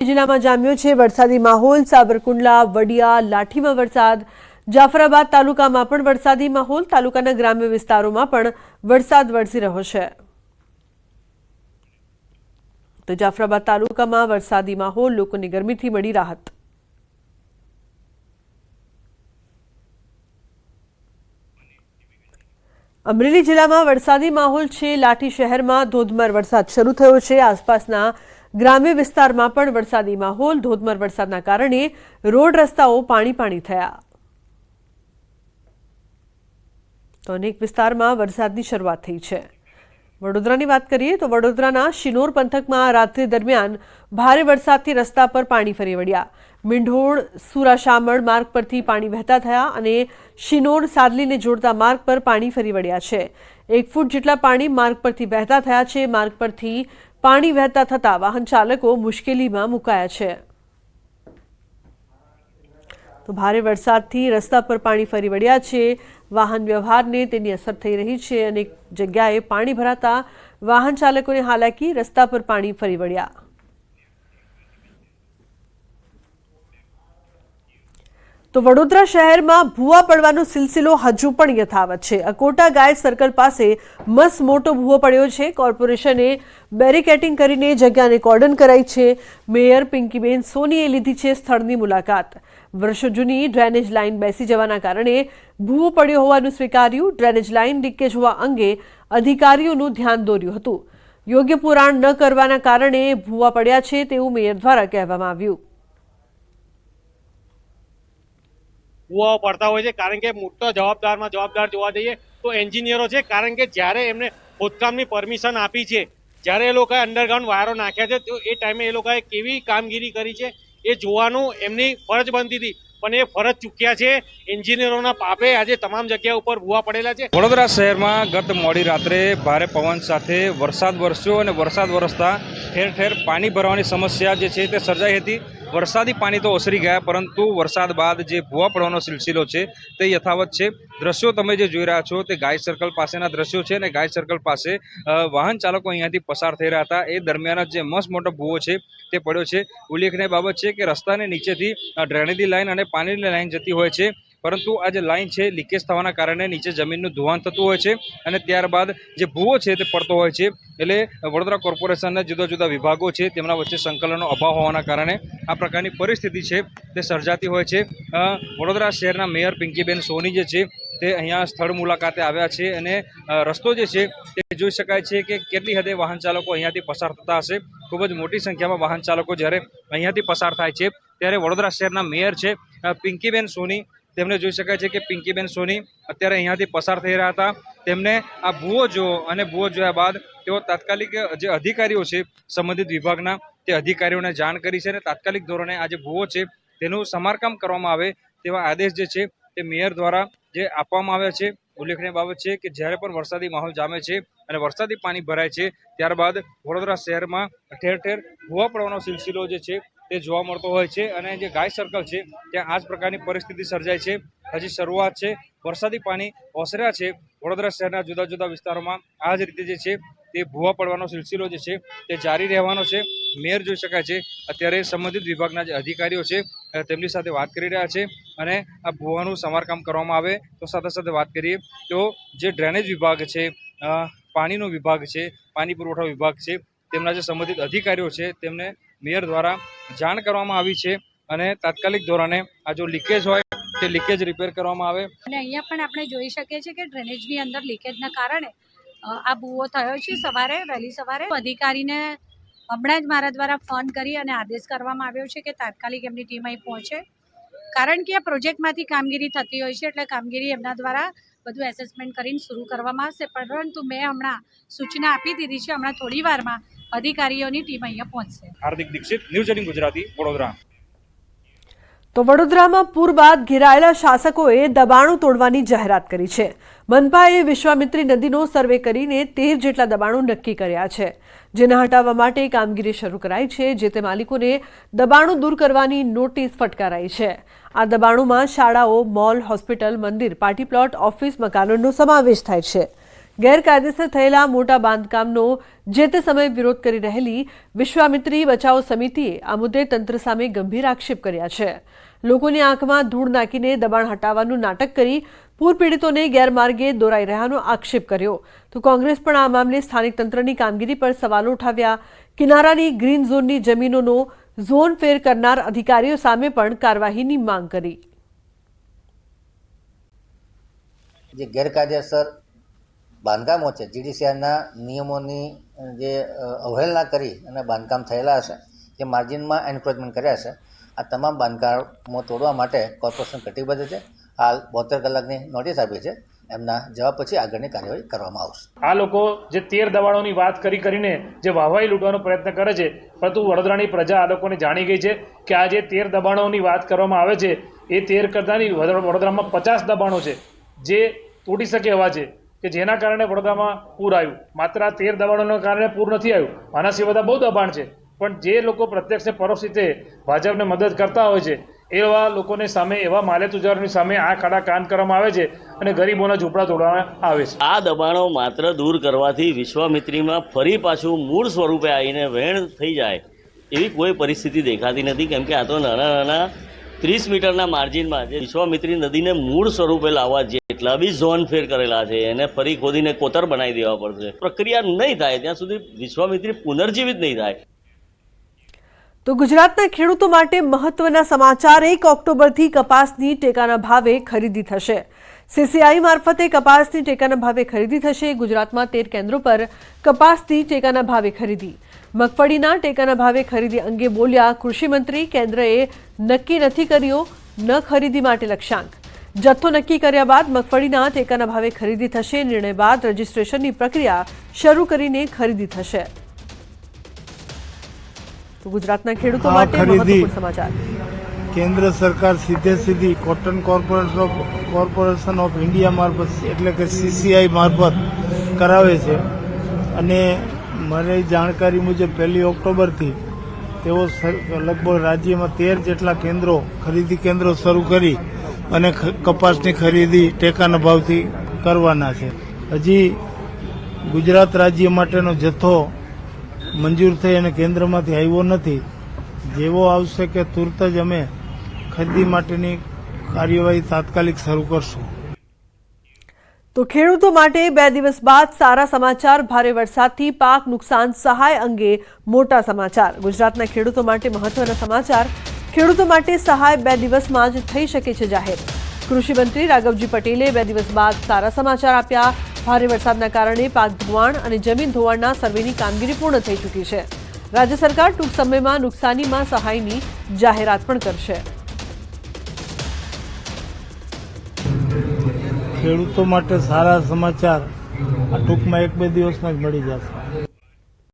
જિલ્લામાં જામ્યો છે વરસાદી માહોલ। સાબરકુંડલા, વડિયા, લાઠીમાં વરસાદ। જાફરાબાદ તાલુકામાં પણ વરસાદી માહોલ। તાલુકાના ગ્રામ્ય વિસ્તારોમાં પણ વરસાદ વરસી રહ્યો છે। તો જાફરાબાદ તાલુકામાં વરસાદી માહોલ, લોકોને ગરમીથી મળી રાહત। અમરેલી જિલ્લામાં વરસાદી માહોલ છે। લાઠી શહેરમાં ધોધમાર વરસાદ શરૂ થયો છે। આસપાસના ગ્રામ્ય વિસ્તારમાં પણ વરસાદી માહોલ। ધોધમાર વરસાદના કારણે રોડ રસ્તાઓ પાણી થયા। તો અનેક વિસ્તારમાં વરસાદની શરૂઆત થઈ છે। વડોદરાની વાત કરીએ તો વડોદરાના શિનોર પંથકમાં રાત્રિ દરમિયાન ભારે વરસાદથી રસ્તા પર પાણી ફરી વળ્યા। મીંઢોળ સુરાશામળ માર્ગ પરથી પાણી વહેતા થયા અને શિનોર સાદલીને જોડતા માર્ગ પર પાણી ફરી વળ્યા છે। 1 ફૂટ જેટલા પાણી માર્ગ પરથી વહેતા થયા છે। માર્ગ પરથી પાણી વહેતા થતા વાહન ચાલકો મુશ્કેલીમાં મુકાયા છે। તો ભારે વરસાદથી રસ્તા પર પાણી ફરી વળ્યા છે। વાહન વ્યવહારને તેની અસર થઈ રહી છે। અનેક જગ્યાએ પાણી ભરાતા વાહન ચાલકોને હાલાકી। રસ્તા પર પાણી ફરી વળ્યા। તો વડોદરા શહેરમાં ભૂવા પડવાનો સિલસિલો હજુ પણ યથાવત છે। અકોટા ગાય સર્કલ પાસે મસ્ત મોટો ભૂવો પડ્યો છે। કોર્પોરેશને બેરિકેડિંગ કરીને જગ્યાને કોર્ડન કરાઈ છે। મેયર પિંકીબેન સોનીએ લીધી છે સ્થળની મુલાકાત। વર્ષો જૂની ડ્રેનેજ લાઇન બેસી જવાના કારણે ભૂવો પડ્યો હોવાનું સ્વીકાર્યું। ડ્રેનેજ લાઇન લીકેજ હોવા અંગે અધિકારીઓનું ધ્યાન દોર્યું હતું। યોગ્ય પુરાણ ન કરવાના કારણે ભૂવા પડ્યા છે તેવું મેયર દ્વારા કહેવામાં આવ્યું। ભૂવાઓ પડતા હોય છે કારણ કે મોટો જવાબદાર જોવા જઈએ તો એન્જિનિયરો છે। કારણ કે જ્યારે એમને ખોદકામની પરમિશન આપી છે, જ્યારે એ લોકોએ અંડરગ્રાઉન્ડ વાયરો નાખ્યા છે, તો એ ટાઈમે એ લોકોએ કેવી કામગીરી કરી છે એ જોવાનું એમની ફરજ બનતી હતી, પણ એ ફરજ ચૂક્યા છે। એન્જિનિયરોના પાપે આજે તમામ જગ્યા ઉપર ભૂવા પડેલા છે। વડોદરા શહેરમાં ગત મોડી રાત્રે ભારે પવન સાથે વરસાદ વરસ્યો અને વરસાદ વરસતા ઠેર ઠેર પાણી ભરવાની સમસ્યા જે છે તે સર્જાઈ હતી। વરસાદી પાણી તો ઓસરી ગયા, પરંતુ વરસાદ બાદ જે ભૂવા પડવાનો સિલસિલો છે તે યથાવત છે। દ્રશ્યો તમે જે જોઈ રહ્યા છો તે ગાય સર્કલ પાસેના દ્રશ્યો છે અને ગાય સર્કલ પાસે વાહન ચાલકો અહીંયાથી પસાર થઈ રહ્યા હતા। એ દરમિયાન જે મસ્ત મોટો ભૂવો છે તે પડ્યો છે। ઉલ્લેખનીય બાબત છે કે રસ્તાને નીચેથી ડ્રેનેજની લાઇન અને પાણીની લાઇન જતી હોય છે, પરંતુ આ જે લાઇન છે લીકેજ થવાના કારણે નીચે જમીનનું ધોવાણ થતું હોય છે અને ત્યારબાદ જે ભૂવો છે તે પડતો હોય છે। એટલે વડોદરા કોર્પોરેશનના જુદા જુદા વિભાગો છે તેમના વચ્ચે સંકલનનો અભાવ હોવાના કારણે આ પ્રકારની પરિસ્થિતિ છે તે સર્જાતી હોય છે। વડોદરા શહેરના મેયર પિંકીબેન સોની જે છે તે અહીંયા સ્થળ મુલાકાતે આવ્યા છે અને રસ્તો જે છે તે જોઈ શકાય છે કે કેટલી હદે વાહન ચાલકો અહીંયાથી પસાર થતા હશે। ખૂબ જ મોટી સંખ્યામાં વાહન ચાલકો જ્યારે અહીંયાથી પસાર થાય છે ત્યારે વડોદરા શહેરના મેયર છે પિંકીબેન સોની, તેમને જોઈ શકાય છે કે પિંકીબેન સોની અત્યારે અહીંયાથી પસાર થઈ રહ્યા હતા। તેમને આ ભૂવો જોયો અને ભૂવો જોયા બાદ તેઓ તાત્કાલિક જે અધિકારીઓ છે સંબંધિત વિભાગના તે અધિકારીઓને જાણ કરી છે અને તાત્કાલિક ધોરણે આ જે ભૂવો છે તેનું સમારકામ કરવામાં આવે તેવા આદેશ જે છે તે મેયર દ્વારા જે આપવામાં આવ્યા છે। ઉલ્લેખનીય બાબત છે કે જ્યારે પણ વરસાદી માહોલ જામે છે અને વરસાદી પાણી ભરાય છે ત્યારબાદ વડોદરા શહેરમાં ઠેર ઠેર ભૂવા પડવાનો સિલસિલો જે છે તે જોવા મળતો હોય છે અને જે ગાય સર્કલ છે ત્યાં આ જ પ્રકારની પરિસ્થિતિ સર્જાય છે। હજી શરૂઆત છે, વરસાદી પાણી ઓસર્યા છે। વડોદરા શહેરના જુદા જુદા વિસ્તારોમાં આ જ રીતે જે છે તે ભૂવા પડવાનો સિલસિલો જે છે તે જારી રહેવાનો છે। મેયર જોઈ શકાય છે અત્યારે સંબંધિત વિભાગના જે અધિકારીઓ છે તેમની સાથે વાત કરી રહ્યા છે અને આ ભૂવાનું સમારકામ કરવામાં આવે। તો સાથે સાથે વાત કરીએ તો જે ડ્રેનેજ વિભાગ છે, પાણીનો વિભાગ છે, પાણી પુરવઠા વિભાગ છે, તેમના જે સંબંધિત અધિકારીઓ છે તેમને મેયર દ્વારા જાણ કરવામાં આવી છે અને તાત્કાલિક ધોરણે આ જો લીકેજ હોય તે લીકેજ રિપેર કરવામાં આવે। અને અહીંયા પણ આપણે જોઈ શકીએ છીએ કે ડ્રેનેજની અંદર લીકેજના કારણે આ ભૂવો થયો છે વહેલી સવારે। અધિકારીને હમણાં જ મારા દ્વારા ફોન કરી અને આદેશ કરવામાં આવ્યો છે કે તાત્કાલિક એમની ટીમ અહીં પહોંચે, કારણ કે આ પ્રોજેક્ટમાંથી કામગીરી થતી હોય છે એટલે કામગીરી એમના દ્વારા બધું એસેસમેન્ટ કરીને શરૂ કરવામાં આવશે। પરંતુ મેં હમણાં સૂચના આપી દીધી છે, હમણાં થોડી વારમાં અધિકારીઓની ટીમ અહીંયા પહોંચશે। હાર્દિક દીક્ષિત, ન્યૂઝ 18 ગુજરાતી, વડોદરા। તો વડોદરામાં પૂર બાદ ઘેરાયેલા શાસકોએ દબાણો તોડવાની જાહેરાત કરી છે। મનપાએ વિશ્વામિત્રી નદીનો સર્વે કરીને 13 જેટલા દબાણો નક્કી કર્યા છે, જેને હટાવવા માટે કામગીરી શરૂ કરાઈ છે। જે તે માલિકોને દબાણો દૂર કરવાની નોટિસ ફટકારાઈ છે। આ દબાણોમાં શાળાઓ, મોલ, હોસ્પિટલ, મંદિર, પાર્ટી પ્લોટ, ઓફિસ, મકાનોનો સમાવેશ થાય છે। ગેરકાયદેસર થયેલા મોટા બાંધકામનો જે તે સમયે વિરોધ કરી રહેલી વિશ્વામિત્રી બચાવ સમિતિએ આ મુદ્દે તંત્ર સામે ગંભીર આક્ષેપ કર્યા છે. લોકોની આંખમાં ધૂળ નાખીને દબાણ હટાવવાનું નાટક કરી પૂર પીડિતોને ગેરમાર્ગે દોરાઈ રહ્યાનો આક્ષેપ કર્યો. તો કોંગ્રેસ પણ આ મામલે સ્થાનિક તંત્રની કામગીરી પર સવાલો ઉઠાવ્યા. કિનારાની ગ્રીન ઝોનની જમીનોનો ઝોન ફેર કરનાર અધિકારીઓ સામે પણ કાર્યવાહીની માંગ કરી. જે ગેરકાયદેસર બાંધકામો છે, જીડીસીઆરના નિયમોની જે અવહેલના કરી અને બાંધકામ થયેલા હશે, જે માર્જિનમાં એન્ક્રોચમેન્ટ કર્યા છે, આ તમામ બાંધકામો તોડવા માટે કોર્પોરેશન કટિબદ્ધ છે. હાલ 72 કલાકની નોટિસ આપી છે. એમના જવાબ પછી આગળની કાર્યવાહી કરવામાં આવશે. આ લોકો જે 13 દબાણોની વાત કરીને જે વાહવાઈ લૂંટવાનો પ્રયત્ન કરે છે, પરંતુ વડોદરાની પ્રજા આ લોકોને જાણી ગઈ છે કે આ જે 13 દબાણોની વાત કરવામાં આવે છે એ 13 કરતાંની વડોદરામાં 50 દબાણો છે જે તૂટી શકે એવા છે, કે જેના કારણે વડોદરામાં પૂર આવ્યું. માત્ર આ 13 દબાણોના કારણે પૂર નથી આવ્યું, આના સિવાય બધા બહુ દબાણ છે. પણ જે લોકો પ્રત્યક્ષ ને પરોક્ષ રીતે ભાજપને મદદ કરતા હોય છે એવા લોકોને સામે, એવા માલેતુજારોની સામે આ કાળા કાન કરવામાં આવે છે અને ગરીબોના ઝૂંપડા તોડવામાં આવે છે. આ દબાણો માત્ર દૂર કરવાથી વિશ્વામિત્રીમાં ફરી પાછું મૂળ સ્વરૂપે આવીને વહેણ થઈ જાય એવી કોઈ પરિસ્થિતિ દેખાતી નથી, કેમ કે આ તો નાના નાના 30 મીટરના માર્જિનમાં જે વિશ્વામિત્રી નદીને મૂળ સ્વરૂપે લાવવા જેટલા બી ઝોન ફેર કરેલા છે એને ફરી ખોદીને કોતર બનાવી દેવા પડશે. પ્રક્રિયા નહીં થાય ત્યાં સુધી વિશ્વામિત્રી પુનર્જીવિત નહીં થાય. તો ગુજરાતના ખેડૂતો માટે મહત્વના સમાચાર. 1 ઓક્ટોબરથી કપાસની ટેકાના ભાવે ખરીદી થશે. સીસીઆઈ મારફતે કપાસની ટેકાના ભાવે ખરીદી થશે. ગુજરાતમાં 13 કેન્દ્રો પર કપાસની ટેકાના ભાવે ખરીદી. મગફળીના ટેકાના ભાવે ખરીદી અંગે બોલ્યા કૃષિમંત્રી. કેન્દ્રએ નક્કી નથી કર્યો ન ખરીદી માટે લક્ષ્યાંક. જથ્થો નક્કી કર્યા બાદ મગફળીના ટેકાના ભાવે ખરીદી થશે. નિર્ણય બાદ રજીસ્ટ્રેશનની પ્રક્રિયા શરૂ કરીને ખરીદી થશે. તો ગુજરાતના ખેડૂતો માટે મહત્વપૂર્ણ સમાચાર. કેન્દ્ર સરકાર સીધી કોટન કોર્પોરેશન ઓફ ઇન્ડિયા મારફત એટલે કે સીસીઆઈ મારફત કરાવે છે. અને મારી જાણકારી મુજબ 1 ઓક્ટોબરથી તેઓ લગભગ રાજ્યમાં 13 જેટલા ખરીદી કેન્દ્રો શરૂ કરી અને કપાસની ખરીદી ટેકાના ભાવથી કરવાના છે. હજી ગુજરાત રાજ્ય માટેનો જથ્થો મંજૂર થઈ અને કેન્દ્રમાંથી આવ્યો નથી. જેવો આવશે કે તુરત જ અમે ખરીદી માટેની કાર્યવાહી તાત્કાલિક શરૂ કરશું. તો ખેડૂતો માટે 2 દિવસ બાદ સારા સમાચાર. ભારે વરસાદથી પાક નુકસાન સહાય અંગે મોટા સમાચાર. ગુજરાતના ખેડૂતો માટે મહત્વના સમાચાર. ખેડૂતો માટે સહાય 2 દિવસમાં જ થઈ શકે છે જાહેર. કૃષિમંત્રી રાઘવજી પટેલે 2 દિવસ બાદ સારા સમાચાર આપ્યા. ભારે વરસાદના કારણે પાક ધોવાણ અને જમીન ધોવાણના સર્વેની કામગીરી પૂર્ણ થઈ ચૂકી છે. રાજ્ય સરકાર ટૂંક સમયમાં નુકસાનીમાં સહાયની જાહેરાત પણ કરશે. ખેડૂતો માટે સારા સમાચાર આ ટૂંકમાં 1-2 દિવસમાં જ મળી જશે.